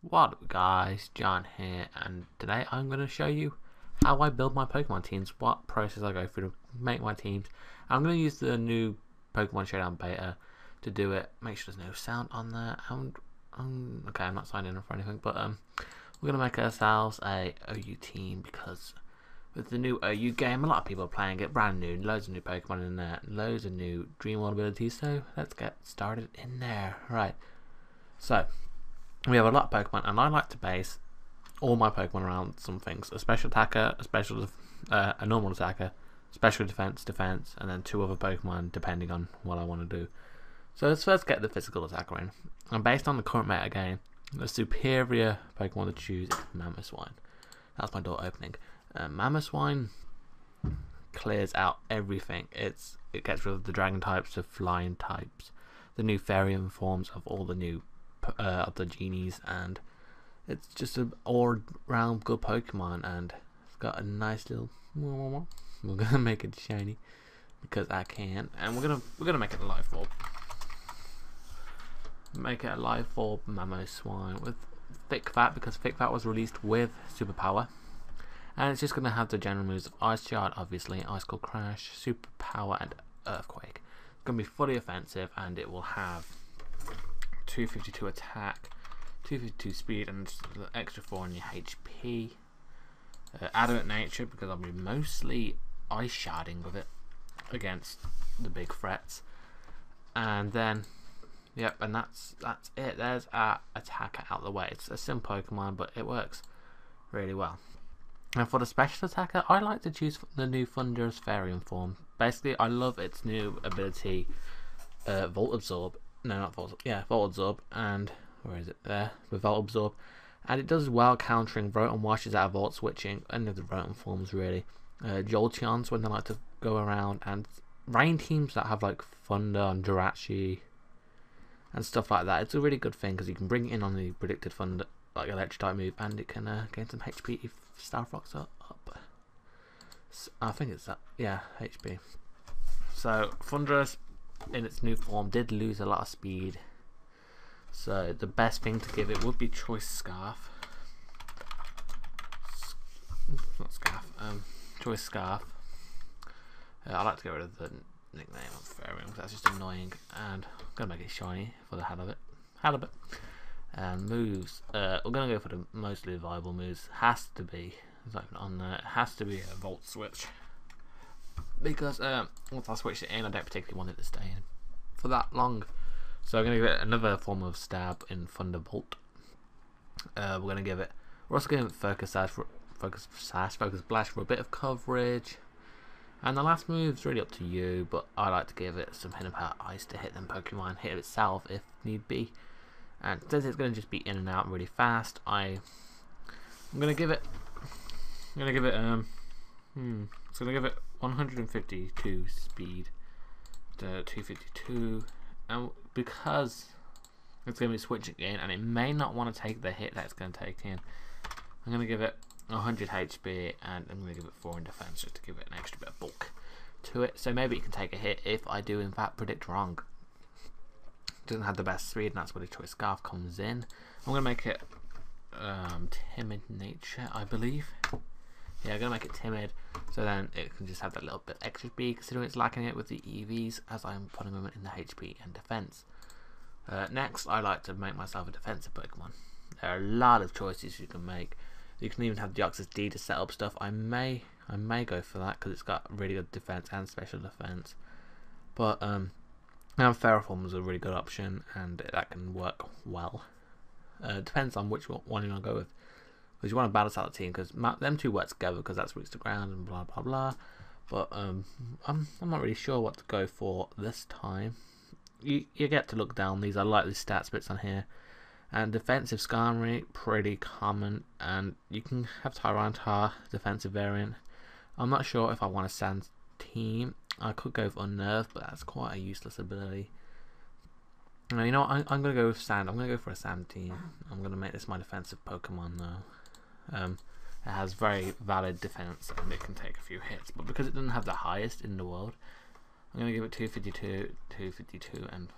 What up guys, John here, and today I'm going to show you how I build my Pokemon teams, what process I go through to make my teams. I'm going to use the new Pokemon Showdown beta to do it. Make sure there's no sound on there. Okay, I'm not signing in for anything, but we're going to make ourselves a OU team because with the new OU game, a lot of people are playing it, brand new, loads of new Pokemon in there, loads of new Dream World abilities, so let's get started in there. Right, so we have a lot of Pokemon, and I like to base all my Pokemon around some things: a special attacker, a normal attacker, special defense, and then two other Pokemon depending on what I want to do. So let's first get the physical attacker in. And based on the current meta game, the superior Pokemon to choose is Mamoswine. That's my door opening. Mamoswine clears out everything. It gets rid of the dragon types, the flying types, the new Therian forms of all the new of the genies, and it's just an all-round good Pokemon, and it's got a nice little. We're gonna make it shiny because I can, and we're gonna make it a Life Orb. Make it a Life Orb Mamoswine with Thick Fat because Thick Fat was released with Superpower, and it's just gonna have the general moves of Ice Shard, obviously, Icicle Crash, Superpower, and Earthquake. It's gonna be fully offensive, and it will have 252 attack, 252 speed, and the extra 4 on your HP. Adamant Nature because I'll be mostly ice sharding with it against the big threats. And then, yep, and that's it. There's our attacker out the way. It's a simple Pokemon, but it works really well. And for the special attacker, I like to choose the new Thundurus-Therian form. Basically, I love its new ability, Volt Absorb. No, not Volt. Yeah, Volt Absorb, and where is it? There, with Volt Absorb, and it does well countering Rotom washes out of Volt switching. Any of the Rotom forms really. Jolteons when they like to go around, and rain teams that have like Thunder and Jirachi and stuff like that. It's a really good thing because you can bring it in on the predicted Thunder, like Electric type move, and it can gain some HP if Star Fox are up. So, I think it's that. Yeah, HP. So Thundurus, in its new form, did lose a lot of speed, so the best thing to give it would be Choice Scarf. Not Scarf, Choice Scarf. I like to get rid of the nickname of Therian because that's just annoying, and I'm gonna make it shiny for the hell of it. And moves, we're gonna go for the mostly viable moves. Has to be, it's like on there. It has to be a Volt Switch. Because once I switch it in, I don't particularly want it to stay in for that long. So I'm going to give it another form of stab in Thunderbolt. We're going to give it. We're also going to Focus Blast for a bit of coverage. And the last move's really up to you, but I like to give it some Hidden Power Ice to hit them Pokemon, hit it itself if need be. And since it's going to just be in and out really fast, I'm going to give it. It's going to give it 152 speed to 252, and because it's going to be switching in and it may not want to take the hit that it's going to take in, I'm going to give it 100 HP and I'm going to give it 4 in defense just to give it an extra bit of bulk to it, so maybe it can take a hit if I do in fact predict wrong. It doesn't have the best speed, and that's where the Choice Scarf comes in. I'm going to make it Timid Nature, I believe. Yeah, I'm going to make it timid, so then it can just have that little bit extra speed, considering it's lacking it with the EVs, as I'm putting them in the HP and defense. Next, I like to make myself a defensive Pokemon. There are a lot of choices you can make. You can even have Deoxys-D to set up stuff. I may go for that, because it's got really good defense and special defense. But now Ferroform is a really good option, and that can work well. Depends on which one you want to go with. Because you want to balance out the team, because them two work together, because that's reach the ground and blah blah blah. But I'm not really sure what to go for this time. You get to look down. These are likely stats bits on here, and defensive scarring rate pretty common, and you can have Tyranitar defensive variant. I'm not sure if I want a Sand team. I could go for Unnerve, but that's quite a useless ability. Now, you know what? I'm going to go with Sand. I'm going to go for a Sand team. I'm going to make this my defensive Pokemon though. It has very valid defense and it can take a few hits, but because it doesn't have the highest in the world, I'm going to give it 252, and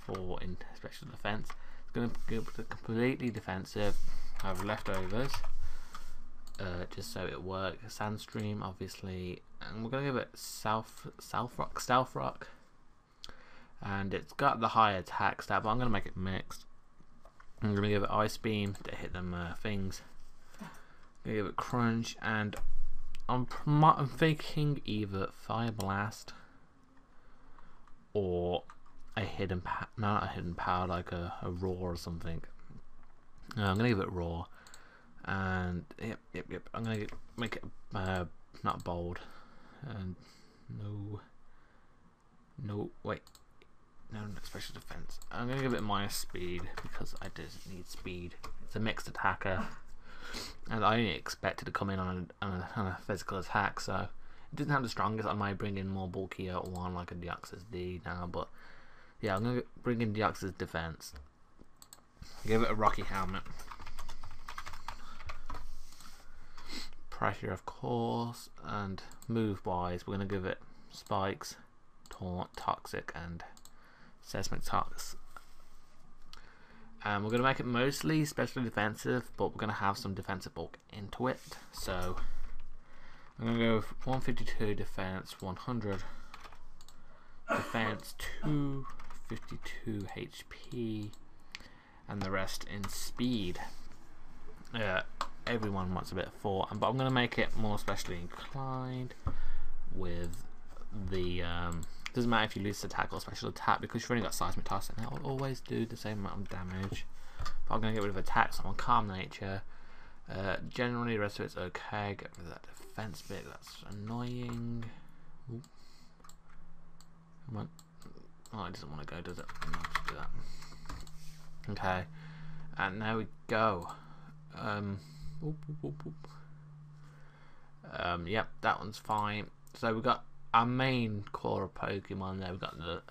4 in special defense. Gonna go to completely defensive. Have leftovers, just so it works. Sandstream, obviously, and we're gonna give it stealth rock, and it's got the high attack stat, but I'm gonna make it mixed. I'm gonna give it ice beam to hit them things. I'm gonna give it crunch, and I'm thinking either fire blast or not a hidden power, like a roar or something. I'm gonna give it roar, and yep. I'm gonna make it not bold, and no, special defense. I'm gonna give it minus speed because I just need speed. It's a mixed attacker, and I only expect it to come in on a physical attack, so it doesn't have the strongest. I might bring in more bulkier one like a Deoxys-D now, but yeah, I'm gonna bring in Deoxys-Defense. Give it a rocky helmet. Pressure, of course, and move wise, we're gonna give it spikes, taunt, toxic, and seismic toss. We're gonna make it mostly specially defensive, but we're gonna have some defensive bulk into it. So I'm gonna go 152 defense, 100 defense, 252 HP, and the rest in speed. Everyone wants a bit of 4, but I'm going to make it more specially inclined with the doesn't matter if you lose attack or special attack, because you've only got Seismic Toss and that will always do the same amount of damage. But I'm going to get rid of attack, so I'm on Calm Nature. Generally the rest of it's okay. Get rid of that defense bit, that's annoying. Ooh. Come on. Oh, it doesn't want to go, does it? No, just do that. Okay, and there we go. Yep, that one's fine. So we've got our main core of Pokemon there. We've got the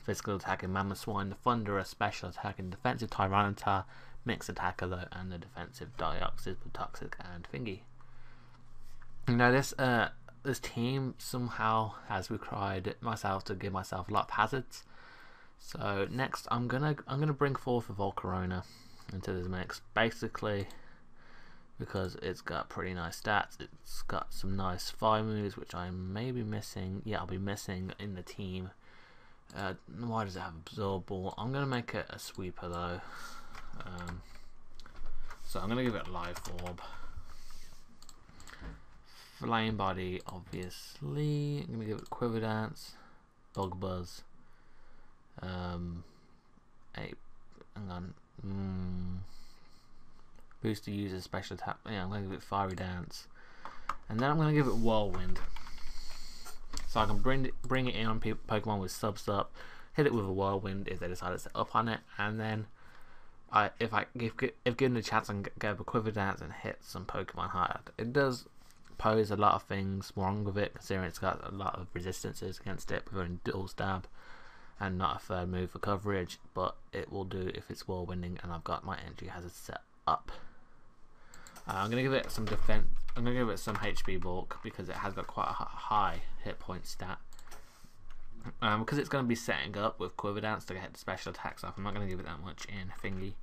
physical attacking Mamoswine, the Thundurus, special attacking defensive Tyranitar, mixed attacker though, and the defensive Deoxys, toxic, and Thingy. You know, this team somehow has required myself to give myself a lot of hazards. So next I'm gonna bring forth a Volcarona into this mix, basically because it's got pretty nice stats. It's got some nice fire moves, which I may be missing. Yeah, I'll be missing in the team. Why does it have Absorb Ball? I'm gonna make it a sweeper though. So I'm gonna give it Life Orb. Flame Body, obviously. I'm gonna give it Quiver Dance, Bug Buzz. Hang on. Boost the user's special attack. Yeah, I'm gonna give it Fiery Dance, and then I'm gonna give it Whirlwind, so I can bring it in on Pokemon with subs up, hit it with a Whirlwind if they decide to set up on it, and then if given the chance, I can go a Quiver Dance and hit some Pokemon hard. It does pose a lot of things wrong with it, considering it's got a lot of resistances against it with only dual stab and not a third move for coverage, but it will do if it's Whirlwinding and I've got my entry hazard set up. I'm gonna give it some defense. I'm gonna give it some HP bulk because it has got quite a high hit point stat. Because it's gonna be setting up with Quiver Dance to get the special attacks off. I'm not gonna give it that much in Thingy.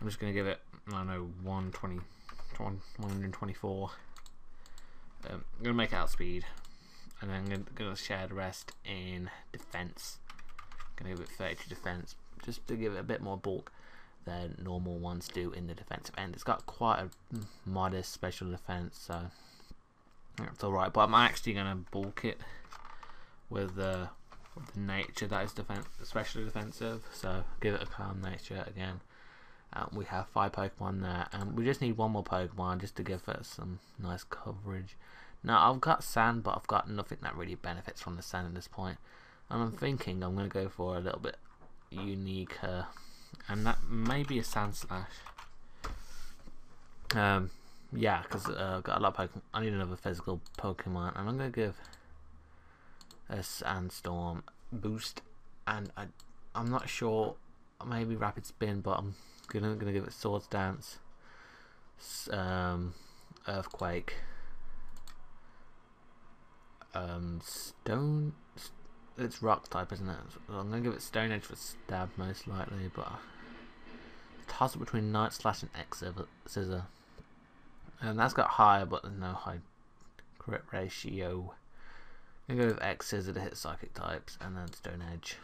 I'm just gonna give it, I don't know, 124. I'm gonna make it outspeed, and then I'm gonna share the rest in defense. Gonna give it 32 defense, just to give it a bit more bulk than normal ones do in the defensive end. It's got quite a modest special defense, so it's alright. But I'm actually gonna bulk it with the nature that is especially defensive. So give it a Calm Nature again. We have 5 Pokemon there, and we just need one more Pokemon just to give it some nice coverage. Now I've got Sand, but I've got nothing that really benefits from the Sand at this point, and I'm thinking I'm going to go for a little bit unique, and that may be a Sand Slash. Yeah, because I've got a lot of Pokemon. I need another physical Pokemon, and I'm going to give a Sandstorm boost, and I'm not sure, maybe Rapid Spin, but I'm gonna give it Swords Dance, Earthquake, Stone. It's Rock type, isn't it? So I'm gonna give it Stone Edge for stab most likely, but toss it between Night Slash and X Scissor. And that's got higher, but there's no high crit ratio. I'm going to go with X Scissor to hit psychic types, and then Stone Edge.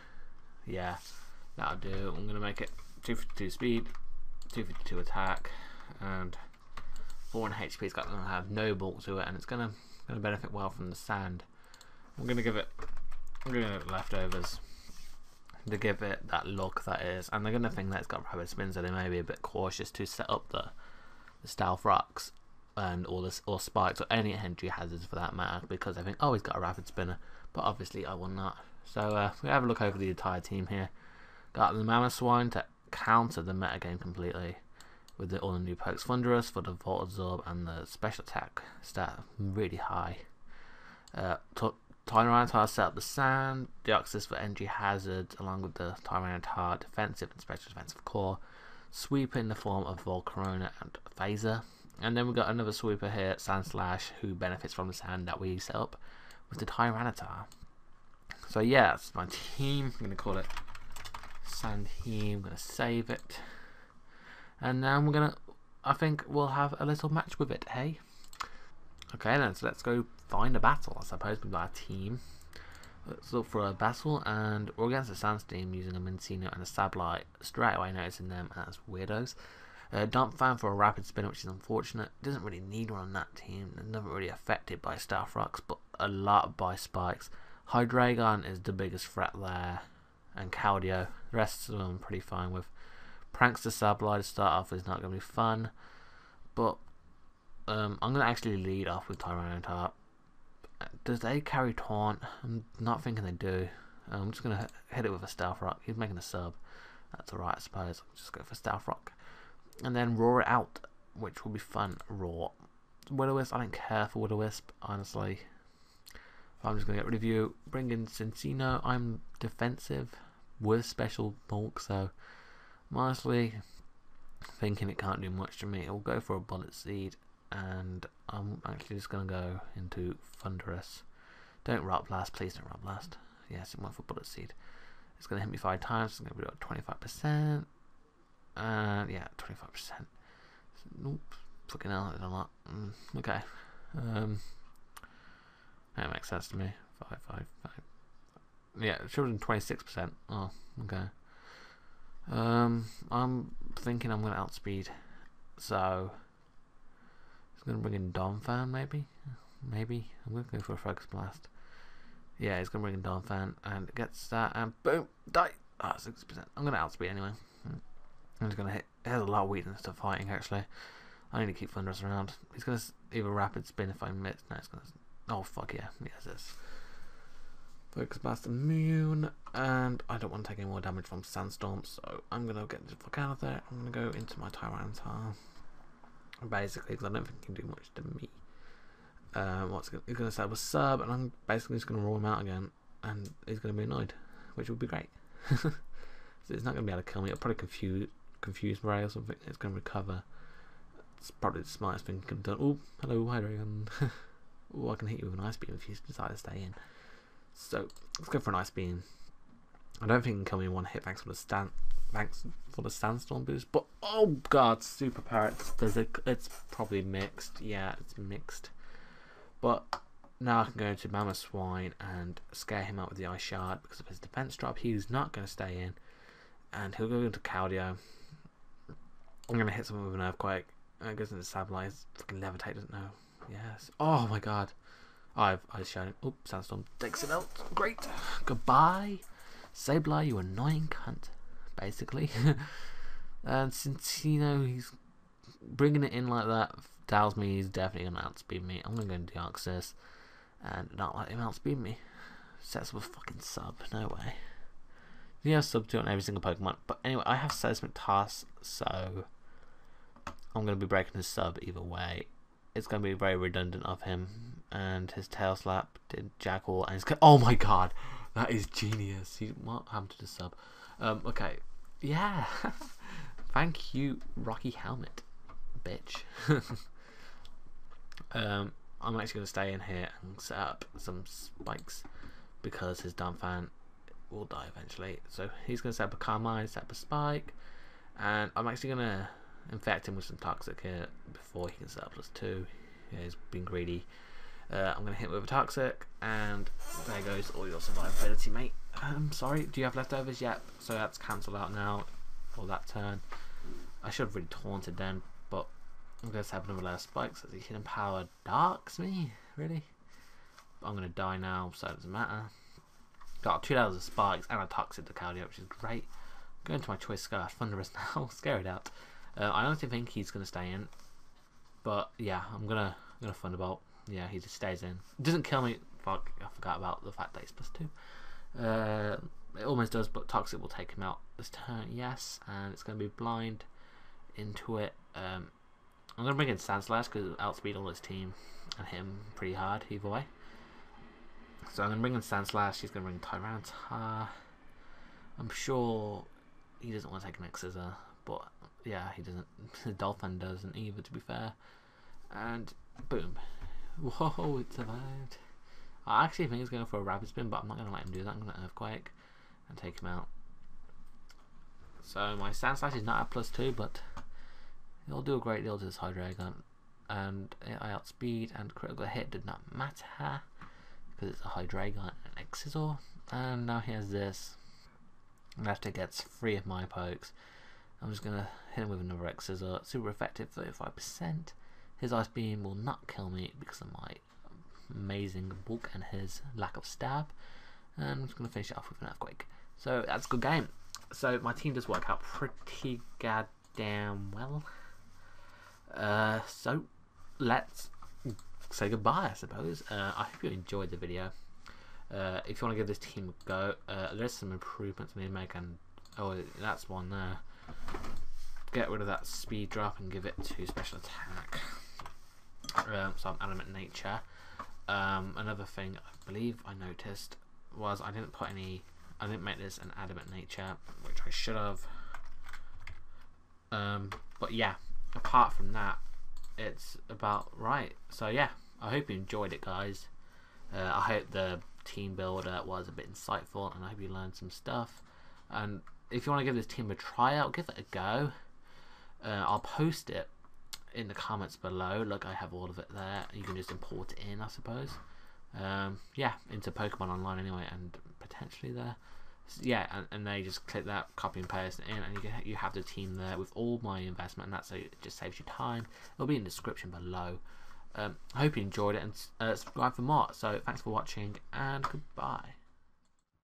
Yeah, that'll do. I'm going to make it 252 speed, 252 attack, and 4 in HP. It's going to have no bulk to it, and it's going to benefit well from the sand. I'm going to give it Leftovers to give it that look that is, and they're going to think that it's got rapid spin, so they may be a bit cautious to set up the stealth rocks and or spikes or any entry hazards for that matter, because they think, oh, he's got a rapid spinner, but obviously I will not. So we have a look over the entire team here. Got the Mamoswine to counter the metagame completely with all the new pokes. Thundurus for the Volt Absorb and the special attack stat really high. Tyranitar set up the sand, Deoxys for entry hazards along with the Tyranitar defensive and special defensive core, sweeper in the form of Volcarona and Phaser, and then we've got another sweeper here, Sand Slash, who benefits from the sand that we set up with the Tyranitar. So yeah, that's my team. I'm going to call it Sand Team. I'm going to save it, and now we're going to, I think we'll have a little match with it, hey? Okay then, so let's go find a battle. I suppose we've got a team. Let's look for a battle, and we're against a Sandsteam using a Mincino and a Sableye. Straight away noticing them as weirdos. Dump Fan for a rapid spinner, which is unfortunate. Doesn't really need one on that team. They're never really affected by Staff Rocks, but a lot by spikes. Hydreigon is the biggest threat there, and Caldio. The rest of them I'm pretty fine with. Prankster Sableye to start off is not going to be fun, but I'm going to actually lead off with Tyranitar. Does they carry Taunt? I'm not thinking they do. I'm just going to hit it with a Stealth Rock. He's making a sub. That's alright, I suppose. I'll just go for Stealth Rock. And then roar it out, which will be fun. Roar. Will-O-Wisp, I don't care for Will-O-Wisp, honestly. I'm just going to get rid of you. Bring in Cincino. I'm defensive with special bulk, so I'm honestly thinking it can't do much to me. It will go for a Bullet Seed, and I'm actually just going to go into Thundurus. Don't Rock Blast, please don't Rock Blast. Yes, it went for Bullet Seed. It's going to hit me 5 times, so I'm going to do 25%. And yeah, 25%. Nope, fucking hell, that's a lot. Okay. That makes sense to me. 5, 5, 5. Yeah, it should have been 26%. Oh, okay. I'm thinking I'm going to outspeed. So it's going to bring in Donphan, maybe? Maybe. I'm going to go for a Focus Blast. Yeah, he's going to bring in Donphan, and it gets that, and boom, die! Ah, 60%. I'm going to outspeed anyway. I'm just going to hit. It has a lot of weakness to fighting, actually. I need to keep Thundurus around. He's going to either Rapid Spin if I miss. No, it's going to. Oh, fuck yeah. Yes, this. Focus Blast immune, and I don't want to take any more damage from Sandstorm, so I'm going to get the fuck out of there. I'm going to go into my Tyranitar. Basically, because I don't think he can do much to me. He's going to set up a sub, and I'm basically just going to roll him out again, and he's going to be annoyed, which would be great. So it's not going to be able to kill me. It'll probably confuse Ray or something. It's going to recover. It's probably the smartest thing can do. Oh, hello, Hydreigon. Oh, I can hit you with an Ice Beam if you decide to stay in. So let's go for an Ice Beam. I don't think it can kill me in one hit. Thanks for the Sandstorm boost. But oh god, Superpower. It's probably mixed. Yeah, it's mixed. But now I can go into Mamoswine and scare him out with the Ice Shard because of his defense drop. He's not going to stay in, and he'll go into Caldio. I'm going to hit someone with an Earthquake. It goes into Sableye. Fucking Levitate, doesn't know. Yes. Oh my god. I've shown it. Oops, Sandstorm takes it out. Great. Goodbye, Sableye, you annoying cunt. Basically. And since he's bringing it in like that, tells me he's definitely going to outspeed me. I'm going to go into Deoxys and not let him outspeed me. Sets up a fucking sub. No way. You have sub 2 on every single Pokemon. But anyway, I have Seismic Toss, so I'm going to be breaking his sub either way. It's going to be very redundant of him. And his Tail Slap did Jackal, and he's oh my god, that is genius. What happened to the sub? Okay, yeah. Thank you, Rocky Helmet, bitch. I'm actually going to stay in here and set up some spikes because his Donphan will die eventually. So he's going to set up a Carmine, set up a spike, And I'm actually going to infect him with some toxic here before he can set up +2. Yeah, he's been greedy. I'm going to hit with a toxic, and there goes all your survivability, mate. Sorry, do you have leftovers? Yep, so that's cancelled out now for that turn. I should have really taunted then, but I'm going to have another layer of spikes as he can empower darks me, really? I'm going to die now, so it doesn't matter. Got 2 layers of spikes and a toxic to cardio, which is great. Going to my choice scarf, Thundurus now, scare it out. I honestly think he's going to stay in, but yeah, I'm gonna Thunderbolt. Yeah, he just stays in. It doesn't kill me. Fuck, I forgot about the fact that he's +2. It almost does, but toxic will take him out this turn. Yes, and it's going to be blind into it. I'm going to bring in Sandslash because it'll outspeed all his team and hit him pretty hard either way. So I'm going to bring in Sandslash. He's going to bring Tyranitar. I'm sure he doesn't want to take an X-Scissor, but yeah, he doesn't. The Dolphin doesn't either, to be fair. And boom. Whoa, it survived. I actually think he's going for a Rapid Spin, but I'm not going to let him do that. I'm going to Earthquake and take him out. So my Sandslash is not at +2, but he'll do a great deal to this Hydreigon. And I outspeed, and critical hit did not matter because it's a Hydreigon and X-Scissor. And now he has this. And after gets 3 of my pokes, I'm just going to hit him with another X-Scissor. Super effective, 35%. His Ice Beam will not kill me because of my amazing bulk and his lack of stab. And I'm just going to finish it off with an Earthquake. So that's a good game. So my team does work out pretty goddamn well. So let's say goodbye, I suppose. I hope you enjoyed the video. If you want to give this team a go, there's some improvements we need to make, and oh, that's one there. Get rid of that speed drop and give it to special attack. So I'm Adamant Nature. Another thing I believe I noticed was I didn't make this an Adamant Nature, which I should have. But yeah, apart from that, it's about right. So yeah, I hope you enjoyed it, guys. I hope the team builder was a bit insightful, and I hope you learned some stuff. And if you want to give this team a tryout, give it a go. I'll post it in the comments below. Look, I have all of it there. You can just import it in, I suppose. Yeah, into Pokemon Online anyway, and potentially there. So, yeah, and they just click that, copy and paste it in, and you have the team there with all my investment, and that's so it just saves you time. It'll be in the description below. I hope you enjoyed it, and subscribe for more. So thanks for watching, and goodbye.